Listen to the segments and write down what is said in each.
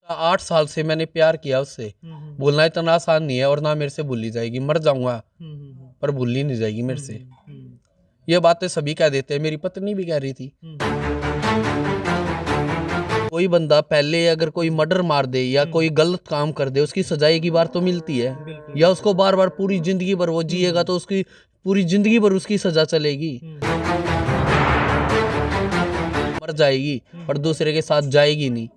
8 साल से मैंने प्यार किया उससे। भूलना इतना आसान नहीं है और ना मेरे से भूली जाएगी। मर जाऊंगा पर भूली नहीं जाएगी मेरे से। ये बातें सभी कह देते हैं, मेरी पत्नी भी कह रही थी। कोई बंदा पहले अगर कोई मर्डर मार दे या कोई गलत काम कर दे, उसकी सजा एक ही बार तो मिलती है, या उसको बार बार पूरी जिंदगी भर वो जिएगा तो उसकी पूरी जिंदगी भर उसकी सजा चलेगी। मर जाएगी पर दूसरे के साथ जाएगी नहीं,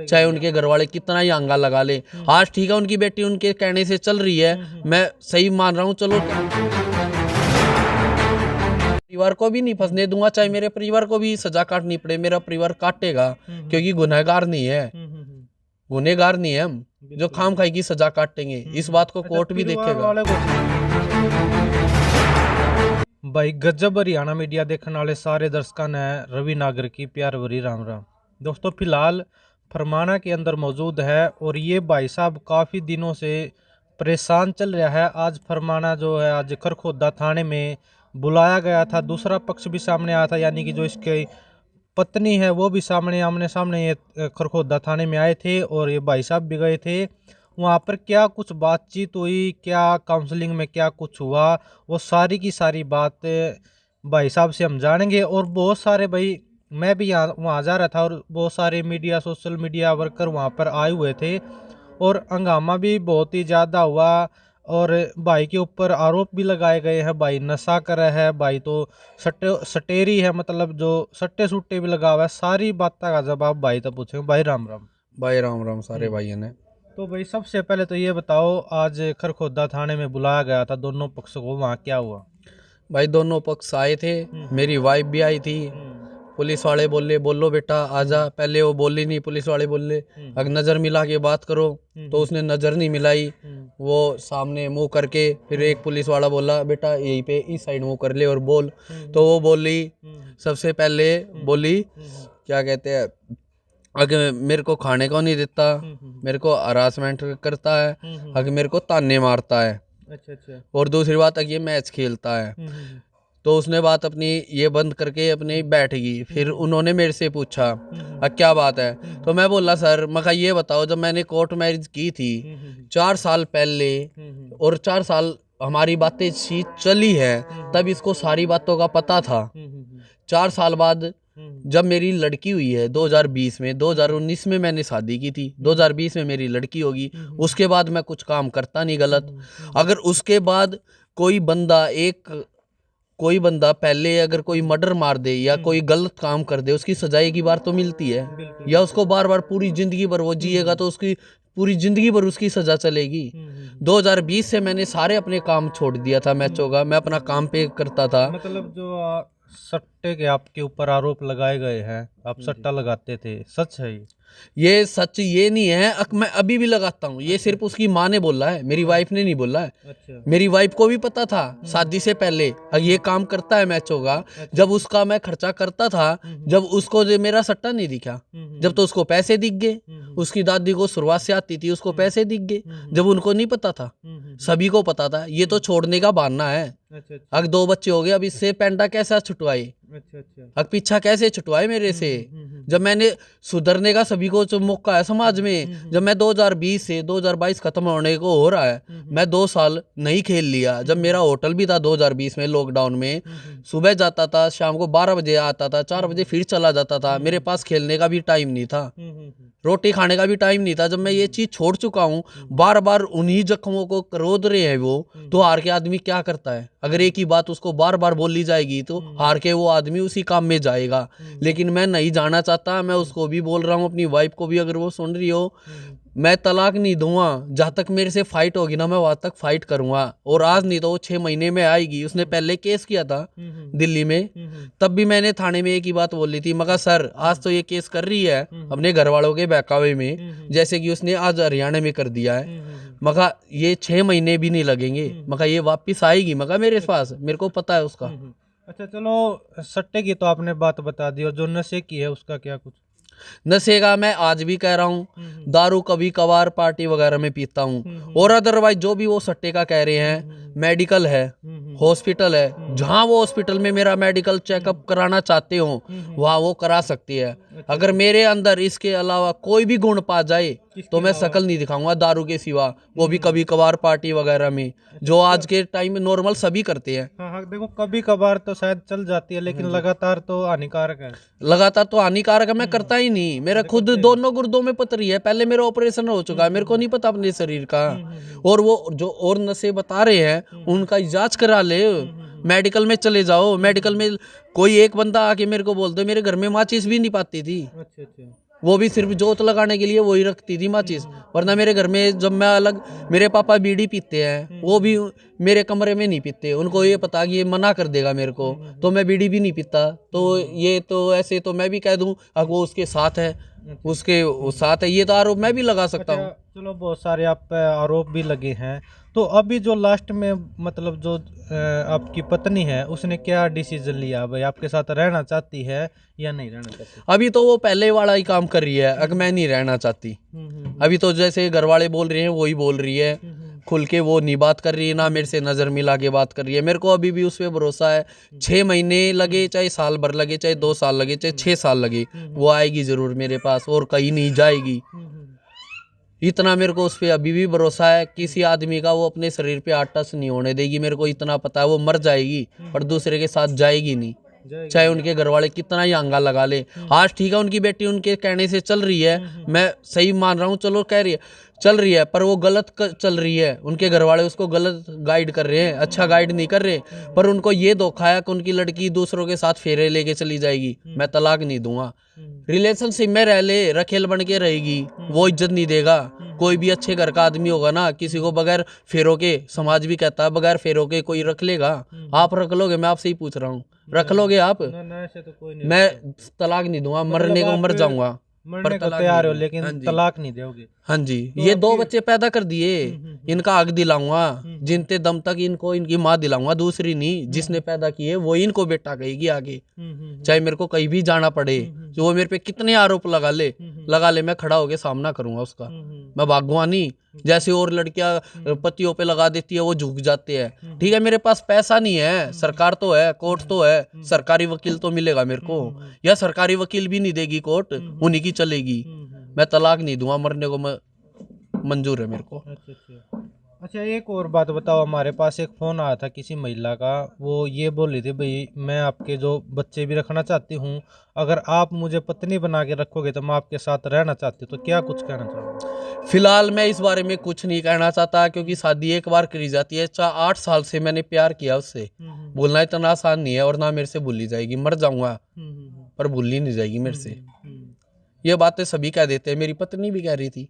चाहे उनके घर वाले कितना ही आंगा लगा ले। आज ठीक है उनकी बेटी उनके कहने से चल रही है, मैं सही मान रहा हूँ, चलो परिवार को भी नहीं फंसने दूंगा, चाहे मेरे परिवार को भी सजा काटनी पड़े, मेरा परिवार काटेगा, क्योंकि गुनहगार नहीं है, गुनहगार नहीं है हम जो खाम खाई की सजा काटेंगे। इस बात को कोर्ट भी देखेगा। भाई गजब हरियाणा मीडिया देखने वाले सारे दर्शकों ने रवि नागर की प्यार भरी राम राम। दोस्तों फिलहाल फरमाना के अंदर मौजूद है और ये भाई साहब काफ़ी दिनों से परेशान चल रहा है। आज फरमाना जो है आज खरखोदा थाने में बुलाया गया था, दूसरा पक्ष भी सामने आया था, यानी कि जो इसके पत्नी है वो भी आमने सामने ये खरखोदा थाने में आए थे और ये भाई साहब भी गए थे। वहाँ पर क्या कुछ बातचीत हुई, क्या काउंसलिंग में क्या कुछ हुआ, वो सारी की सारी बात भाई साहब से हम जानेंगे। और बहुत सारे भाई मैं भी यहाँ वहाँ जा रहा था और बहुत सारे मीडिया सोशल मीडिया वर्कर वहाँ पर आए हुए थे और हंगामा भी बहुत ही ज़्यादा हुआ और भाई के ऊपर आरोप भी लगाए गए हैं। भाई नशा कर रहा है, भाई तो सटेरी है, मतलब जो सट्टे सुट्टे भी लगा हुआ है। सारी बातों का जवाब भाई तो पूछेंगे। भाई राम राम। भाई राम राम सारे भाइयों ने। तो भाई सबसे पहले तो ये बताओ, आज खरखोदा थाने में बुलाया गया था दोनों पक्षों को, वहाँ क्या हुआ? भाई दोनों पक्ष आए थे, मेरी वाइफ भी आई थी। पुलिस वाले बोले बोलो बेटा आजा, पहले वो बोली नहीं, पुलिस वाले बोले अगर नज़र मिला के बात करो, तो उसने नज़र नहीं मिलाई, वो सामने मुंह करके फिर एक पुलिस वाला बोला बेटा यहीं पे इस साइड मुंह कर ले और बोल। तो वो बोली, सबसे पहले बोली क्या कहते हैं, अगर मेरे को खाने को नहीं देता, मेरे को हरासमेंट करता है, अगर मेरे को ताने मारता है, अच्छा। और दूसरी बात अगर ये मैच खेलता है। तो उसने बात अपनी ये बंद करके अपने बैठ गई। फिर उन्होंने मेरे से पूछा क्या बात है, तो मैं बोला सर मगर ये बताओ, जब मैंने कोर्ट मैरिज की थी 4 साल पहले और 4 साल हमारी बातें चली है, तब इसको सारी बातों का पता था। 4 साल बाद जब मेरी लड़की हुई है 2020 में, 2019 में मैंने शादी की थी, 2020 में मेरी लड़की होगी, उसके बाद मैं कुछ काम करता नहीं गलत। अगर उसके बाद कोई बंदा पहले अगर कोई मर्डर मार दे या कोई गलत काम कर दे, उसकी सजा एक ही बार तो मिलती है, या उसको बार बार पूरी जिंदगी भर वो जिएगा तो उसकी पूरी जिंदगी भर उसकी सजा चलेगी। 2020 से मैंने सारे अपने काम छोड़ दिया था मैचों का, मैं अपना काम पे करता था। मतलब जो सट्टे के आपके ऊपर आरोप लगाए गए हैं, आप सट्टा लगाते थे, सच है ये सच ये नहीं है, मैं अभी भी लगाता हूँ। ये सिर्फ उसकी माँ ने बोला है, मेरी वाइफ ने नहीं बोला है। अच्छा। मेरी वाइफ को भी पता था शादी से पहले ये काम करता है मैचों का। जब उसका मैं खर्चा करता था, जब उसको जो मेरा सट्टा नहीं दिखा, जब तो उसको पैसे दिख गए। उसकी दादी को शुरुआत से आती थी, उसको पैसे दिख गए, जब उनको नहीं पता था, सभी को पता था। ये तो छोड़ने का बहाना है। अब 2 बच्चे हो गए, अब इससे पेंडा कैसा छुटवाए, अब पीछा कैसे छुटवाए मेरे से, जब मैंने सुधरने का सभी को जो मौका है समाज में। जब मैं 2020 से 2022 खत्म होने को हो रहा है, मैं 2 साल नहीं खेल लिया। जब मेरा होटल भी था 2020 में लॉकडाउन में, सुबह जाता था, शाम को 12 बजे आता था, 4 बजे फिर चला जाता था। मेरे पास खेलने का भी टाइम नहीं था, रोटी खाने का भी टाइम नहीं था। जब मैं ये चीज छोड़ चुका हूँ, बार बार उन्हीं जख्मों को रोद रहे हैं वो, तो हार के आदमी क्या करता है, अगर एक ही बात उसको बार बार बोली जाएगी तो हार के वो आदमी उसी काम में जाएगा। लेकिन मैं नहीं जाना चाहता, मैं उसको भी बोल रहा हूँ, अपनी वाइफ को भी, अगर वो सुन रही हो, मैं तलाक नहीं दूंगा। जहाँ तक मेरे से फाइट होगी ना, मैं वहां तक फाइट करूंगा। और आज नहीं तो वो 6 महीने में आएगी। उसने पहले केस किया था दिल्ली में, तब भी मैंने थाने में एक ही बात बोली थी, मगर सर आज तो ये केस कर रही है अपने घर वालों के बहकावे में, जैसे कि उसने आज हरियाणा में कर दिया है, मगर ये 6 महीने भी नहीं लगेंगे, मगर ये वापिस आएगी मगर मेरे पास, मेरे को पता है उसका। अच्छा चलो, सट्टे की तो आपने बात बता दी, और जो नशे की है उसका क्या कुछ? नशे का मैं आज भी कह रहा हूँ, दारू कभी कभार पार्टी वगैरह में पीता हूँ, और अदरवाइज जो भी वो सट्टे का कह रहे हैं, मेडिकल है, हॉस्पिटल है, जहाँ वो हॉस्पिटल में मेरा मेडिकल चेकअप कराना चाहते हो वहाँ वो करा सकती है। अगर मेरे अंदर इसके अलावा कोई भी गुण पा जाए तो मैं शकल नहीं दिखाऊंगा दारू के सिवा, वो भी कभी कभार पार्टी वगैरह में, जो आज के टाइम में नॉर्मल सभी करते हैं। हाँ हाँ, देखो कभी कभार तो शायद चल जाती है, लेकिन लगातार तो हानिकारक है। लगातार तो हानिकारक है, मैं करता ही नहीं। मेरा खुद दोनों गुर्दों में पथरी है, पहले मेरा ऑपरेशन हो चुका है, मेरे को नहीं पता अपने शरीर का। और वो जो और नशे बता रहे हैं उनका इजाज करा ले, मेडिकल में चले जाओ। मेडिकल में कोई एक बंदा आके मेरे को बोल दे, मेरे घर में माचिस भी नहीं पाती थी, अच्छा अच्छा। वो भी सिर्फ जोत लगाने के लिए वही रखती थी माचिस। वरना मेरे घर में जब मैं अलग, मेरे पापा बीड़ी पीते हैं, वो भी मेरे कमरे में नहीं पीते, उनको ये पता कि ये मना कर देगा मेरे को, तो मैं बीड़ी भी नहीं पीता। तो ये तो ऐसे तो मैं भी कह दूं अब वो उसके साथ है, उसके वो साथ है, ये तो आरोप मैं भी लगा सकता हूँ। चलो बहुत सारे आप पे आरोप भी लगे हैं, तो अभी जो लास्ट में मतलब जो आपकी पत्नी है उसने क्या डिसीजन लिया भाई, आपके साथ रहना चाहती है या नहीं रहना चाहती? अभी तो वो पहले वाला ही काम कर रही है, अगर मैं नहीं रहना चाहती। अभी तो जैसे घर वाले बोल रहे हैं वही बोल रही है, खुल के वो नहीं बात कर रही है, ना मेरे से नजर मिला के बात कर रही है। मेरे को अभी भी उस पर भरोसा है, 6 महीने लगे चाहे साल भर लगे चाहे 2 साल लगे चाहे 6 साल लगे, वो आएगी जरूर मेरे पास और कहीं नहीं जाएगी। इतना मेरे को उस पर अभी भी भरोसा है। किसी आदमी का वो अपने शरीर पे टच नहीं होने देगी, मेरे को इतना पता है। वो मर जाएगी पर दूसरे के साथ जाएगी नहीं, चाहे उनके घर वाले कितना ही आंगा लगा ले। आज ठीक है उनकी बेटी उनके कहने से चल रही है, मैं सही मान रहा हूँ, चलो कह रही है चल रही है, पर वो गलत चल रही है। उनके घर वाले उसको गलत गाइड कर रहे हैं, अच्छा गाइड नहीं कर रहे। पर उनको ये धोखा है कि उनकी लड़की दूसरों के साथ फेरे लेके चली जाएगी, मैं तलाक नहीं दूंगा। रिलेशनशिप में रह ले, रखेल बन के रहेगी, वो इज्जत नहीं देगा। कोई भी अच्छे घर का आदमी होगा ना, किसी को बगैर फेरों के, समाज भी कहता है बगैर फेरों के कोई रख लेगा? आप रख लोगे? मैं आपसे ही पूछ रहा हूँ, रख लोगे आप? ना ऐसे तो कोई नहीं। मैं तलाक नहीं दूंगा, मरने को मर जाऊंगा मरने को तलाक तैयार हो, नहीं दूंगा। लेकिन हाँ जी। तलाक नहीं दोगे? हाँ जी, तो ये 2 आपकी- बच्चे पैदा कर दिए, इनका हक दिलाऊंगा, जिनते दम तक इनको इनकी माँ दिलाऊंगा, दूसरी नहीं। जिसने पैदा किए वो इनको बेटा कहेगी आगे, चाहे मेरे को कहीं भी जाना पड़े। जो वो मेरे पे कितने आरोप लगा ले, मैं खड़ा होके सामना करूंगा उसका, मैं भागूंगा नहीं। जैसे और लड़कियां पतियों पे लगा देती है वो झुक जाते हैं। ठीक है, मेरे पास पैसा नहीं है, सरकार तो है, कोर्ट तो है, सरकारी वकील तो मिलेगा मेरे को, या सरकारी वकील भी नहीं देगी कोर्ट, उन्हीं की चलेगी। मैं तलाक नहीं दूंगा, मरने को मंजूर है मेरे को। अच्छा अच्छा। अच्छा, एक और बात बताओ, हमारे पास एक फ़ोन आया था किसी महिला का, वो ये बोल रही थी भाई मैं आपके जो बच्चे भी रखना चाहती हूँ, अगर आप मुझे पत्नी बना के रखोगे तो मैं आपके साथ रहना चाहती हूँ, तो क्या कुछ कहना चाहोगे? फिलहाल मैं इस बारे में कुछ नहीं कहना चाहता, क्योंकि शादी एक बार करी जाती है। 8 साल से मैंने प्यार किया उससे, भूलना इतना आसान नहीं है, और ना मेरे से भूली जाएगी। मर जाऊंगा पर भूली नहीं जाएगी मेरे से। ये बातें सभी कह देते हैं, मेरी पत्नी भी कह रही थी।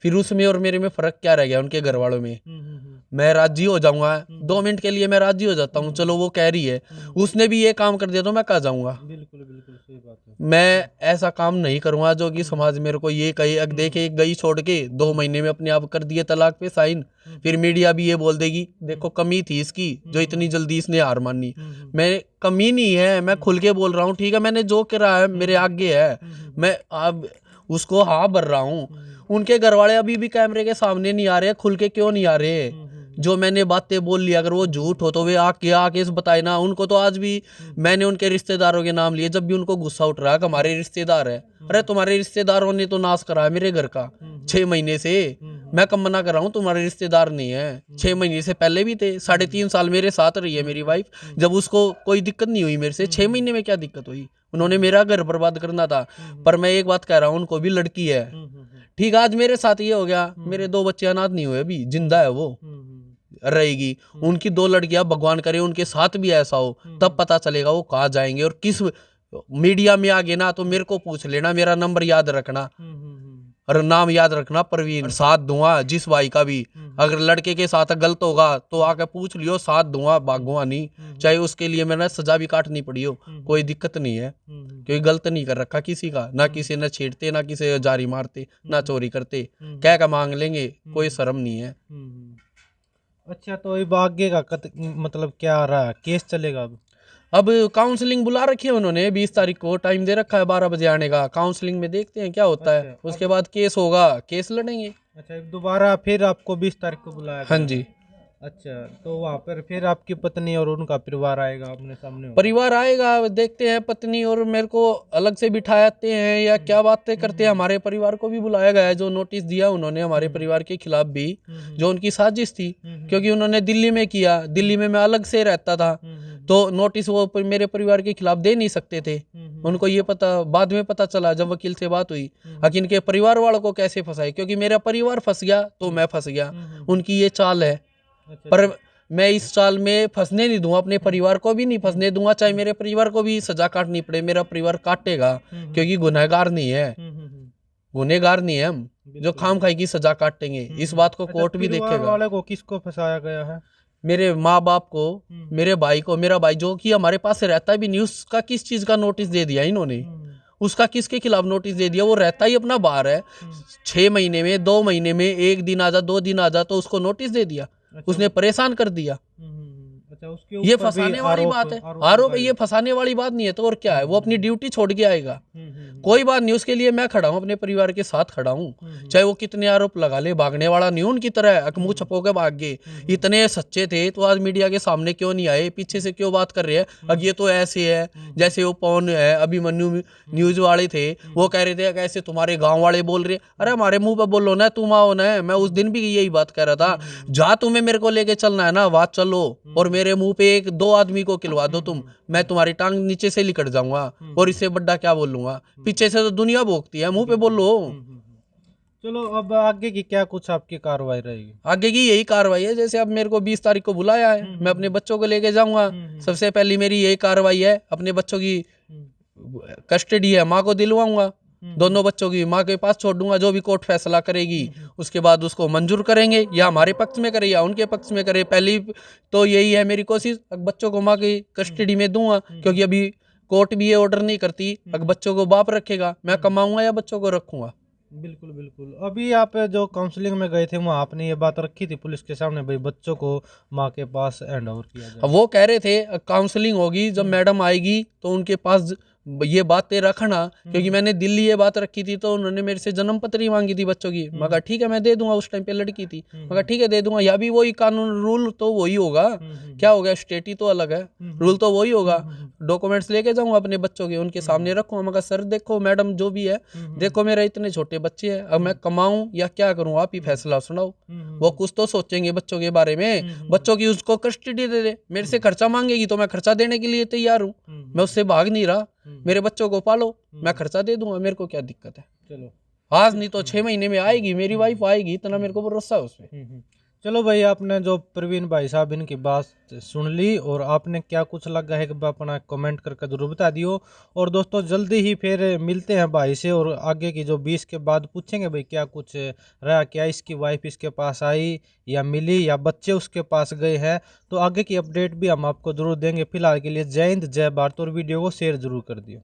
फिर उसमें और मेरे में फर्क क्या रह गया उनके घर वालों में? मैं राजी हो जाऊंगा, 2 मिनट के लिए मैं राजी हो जाता हूँ, चलो वो कह रही है, उसने भी ये काम कर दिया तो मैं कहाँ जाऊंगा? बिल्कुल बिल्कुल सही बात है। मैं ऐसा काम नहीं करूंगा जो कि समाज मेरे को ये कहे, अगर देखे गई छोड़ के 2 महीने में अपने आप कर दिए तलाक पे साइन, फिर मीडिया भी ये बोल देगी देखो कमी थी इसकी जो इतनी जल्दी इसने हार मानी। मैं कमी नहीं है, मैं खुल के बोल रहा हूँ। ठीक है, मैंने जो करा है मेरे आगे है, मैं अब उसको हाँ भर रहा हूँ। उनके घर वाले अभी भी कैमरे के सामने नहीं आ रहे, खुल के क्यों नहीं आ रहे? जो मैंने बातें बोल ली अगर वो झूठ हो तो वे आके बताए ना। उनको तो आज भी मैंने उनके रिश्तेदारों के नाम लिए, जब भी उनको गुस्सा उठ रहा है कि हमारे रिश्तेदार है। अरे तुम्हारे रिश्तेदारों ने तो नाश करा है मेरे घर का 6 महीने से। मैं कब मना कर रहा हूँ तुम्हारे रिश्तेदार नहीं है, 6 महीने से पहले भी थे। 3.5 साल मेरे साथ रही है मेरी वाइफ, जब उसको कोई दिक्कत नहीं हुई मेरे से। 6 महीने में क्या दिक्कत हुई? उन्होंने मेरा घर बर्बाद करना था। पर मैं एक बात कह रहा हूँ, उनको भी लड़की है। ठीक है, आज मेरे साथ ये हो गया, मेरे 2 बच्चे अनाथ नहीं हुए, अभी जिंदा है वो, रहेगी। उनकी 2 लड़कियां, भगवान करे उनके साथ भी ऐसा हो, तब पता चलेगा वो कहाँ जाएंगे और किस मीडिया में आगे ना। तो मेरे को पूछ लेना, मेरा नंबर याद रखना और नाम याद रखना, प्रवीण। साथ दूंगा जिस भाई का भी, अगर लड़के के साथ गलत होगा तो आके पूछ लियो, साथ दूंगा, भागूंगा नहीं। चाहे उसके लिए मैंने सजा भी काटनी पड़ी हो, कोई दिक्कत नहीं है, क्योंकि गलत नहीं कर रखा किसी का, ना किसी ने छेड़ते, ना किसी जारी मारते, ना चोरी करते। क्या का मांग लेंगे, कोई शर्म नहीं है। अच्छा, तो अब आगे का मतलब क्या रहा, केस चलेगा अब काउंसलिंग बुला रखी है उन्होंने, 20 तारीख को टाइम दे रखा है 12 बजे आने का। काउंसलिंग में देखते हैं क्या होता है, उसके बाद केस होगा, केस लड़ेंगे। अच्छा, दोबारा फिर आपको 20 तारीख को बुलाया? हाँ जी। अच्छा, तो वहाँ पर फिर आपकी पत्नी और उनका परिवार आएगा अपने सामने होगा। परिवार आएगा, देखते हैं पत्नी और मेरे को अलग से बिठाते हैं या क्या बातें करते हैं। हमारे परिवार को भी बुलाया गया है, जो नोटिस दिया उन्होंने हमारे परिवार के खिलाफ भी, जो उनकी साजिश थी, क्योंकि उन्होंने दिल्ली में किया। दिल्ली में मैं अलग से रहता था, तो नोटिस वो मेरे परिवार के खिलाफ दे नहीं सकते थे। उनको ये पता बाद में पता चला जब वकील से बात हुई, लेकिन के परिवार वालों को कैसे फंसाए, क्योंकि मेरा परिवार फंस गया तो मैं फंस गया। उनकी ये चाल है, पर मैं इस चाल में फंसने नहीं दूंगा, अपने परिवार को भी नहीं फंसने दूंगा। चाहे मेरे परिवार को भी सजा काटनी पड़े, मेरा परिवार काटेगा, क्योंकि गुनहगार नहीं है, गुनहगार नहीं है हम जो खाम खाई की सजा काटेंगे। इस बात को कोर्ट भी परिवार देखेगा। वाले को किसको फंसाया गया है? मेरे माँ बाप को, मेरे भाई को, मेरा भाई जो कि हमारे पास रहता भी नहीं, उसका किस चीज का नोटिस दे दिया इन्होंने? उसका किसके खिलाफ नोटिस दे दिया? वो रहता ही अपना बाहर है। 6 महीने में, 2 महीने में 1 दिन आ जा, 2 दिन आ जा, तो उसको नोटिस दे दिया। उसने परेशान कर दिया। अच्छा, उसके ये ऊपर भी फंसाने वाली आरोप बात है। आरोप आरोप लगाए। ये फंसाने वाली बात नहीं है तो और क्या है? वो अपनी ड्यूटी छोड़ के आएगा। कोई बात नहीं, उसके लिए मैं खड़ा हूँ, अपने परिवार के साथ खड़ा हूँ। चाहे वो कितने आरोप लगा ले, भागने वाला नहीं उनकी तरह अकमू छपो के भाग गए। इतने सच्चे थे तो आज मीडिया के सामने क्यों नहीं आए? पीछे से क्यों बात कर रहे हैं? अब ये तो ऐसे है जैसे वो पवन है, अभिमन्यु न्यूज वाले थे, वो कह रहे थे कैसे तुम्हारे गांव वाले बोल रहे। अरे हमारे मुंह पे बोलो ना, तुम आओ ना। मैं उस दिन भी यही बात कह रहा था, जहाँ तुम्हें मेरे को लेके चलना है ना, वहां चलो, और मेरे मुंह पे 1-2 आदमी को खिलवा दो तुम, मैं तुम्हारी टांग नीचे से लिकट जाऊंगा, और इससे बड़ा क्या बोलूंगा? पीछे से तो दुनिया भोगती है, मुंह पे बोलो। चलो, अब आगे की क्या कुछ आपकी कार्रवाई रहेगी? आगे की यही कार्रवाई है, जैसे अब मेरे को 20 तारीख को बुलाया है, मैं अपने बच्चों को लेके जाऊंगा। सबसे पहली मेरी यही कार्रवाई है, अपने बच्चों की कस्टडी है माँ को दिलवाऊंगा, दोनों बच्चों की माँ के पास छोड़ दूंगा। जो भी कोर्ट फैसला करेगी उसके बाद उसको मंजूर करेंगे, या हमारे पक्ष में करे या उनके पक्ष में करे। पहली तो यही है मेरी कोशिश, अब बच्चों को माँ की कस्टडी में दूंगा, क्योंकि अभी कोर्ट भी ये ऑर्डर नहीं करती। अब बच्चों को बाप रखेगा, मैं कमाऊंगा या बच्चों को रखूंगा? बिल्कुल बिल्कुल। अभी आप जो काउंसलिंग में गए थे वहाँ आपने ये बात रखी थी पुलिस के सामने, भाई बच्चों को माँ के पास हैंड ओवर किया अब जाए? वो कह रहे थे काउंसलिंग होगी, जब मैडम आएगी तो उनके पास ये बातें रखना, क्योंकि मैंने दिल्ली ये बात रखी थी तो उन्होंने मेरे से जन्म पत्री मांगी थी बच्चों की। मगर ठीक है मैं दे दूंगा, उस टाइम पे लड़की थी, मगर ठीक है दे दूंगा। या भी वही कानून रूल तो वही होगा, क्या हो गया? स्टेट ही तो अलग है, रूल तो वही होगा। डॉक्यूमेंट्स लेके जाऊंगा अपने बच्चों के, उनके सामने रखूंगा, मगर सर देखो मैडम जो भी है, देखो मेरा इतने छोटे बच्चे हैं, अब मैं कमाऊं या क्या करूं, आप ही फैसला सुनाओ। वो कुछ तो सोचेंगे बच्चों के बारे में। बच्चों की उसको कस्टडी दे दे, मेरे से खर्चा मांगेगी तो मैं खर्चा देने के लिए तैयार हूँ, मैं उससे भाग नहीं रहा। मेरे बच्चों को पालो, मैं खर्चा दे दूंगा, मेरे को क्या दिक्कत है? चलो, आज नहीं तो 6 महीने में आएगी मेरी वाइफ, आएगी, इतना मेरे को भरोसा है उस पे। चलो भाई, आपने जो प्रवीण भाई साहब इनकी बात सुन ली, और आपने क्या कुछ लगा है कि अपना कमेंट करके जरूर बता दियो। और दोस्तों जल्दी ही फिर मिलते हैं भाई से, और आगे की जो 20 के बाद पूछेंगे भाई क्या कुछ रहा, क्या इसकी वाइफ इसके पास आई या मिली, या बच्चे उसके पास गए हैं। तो आगे की अपडेट भी हम आपको जरूर देंगे। फिलहाल के लिए जय हिंद, जय भारत, और वीडियो को शेयर जरूर कर दियो।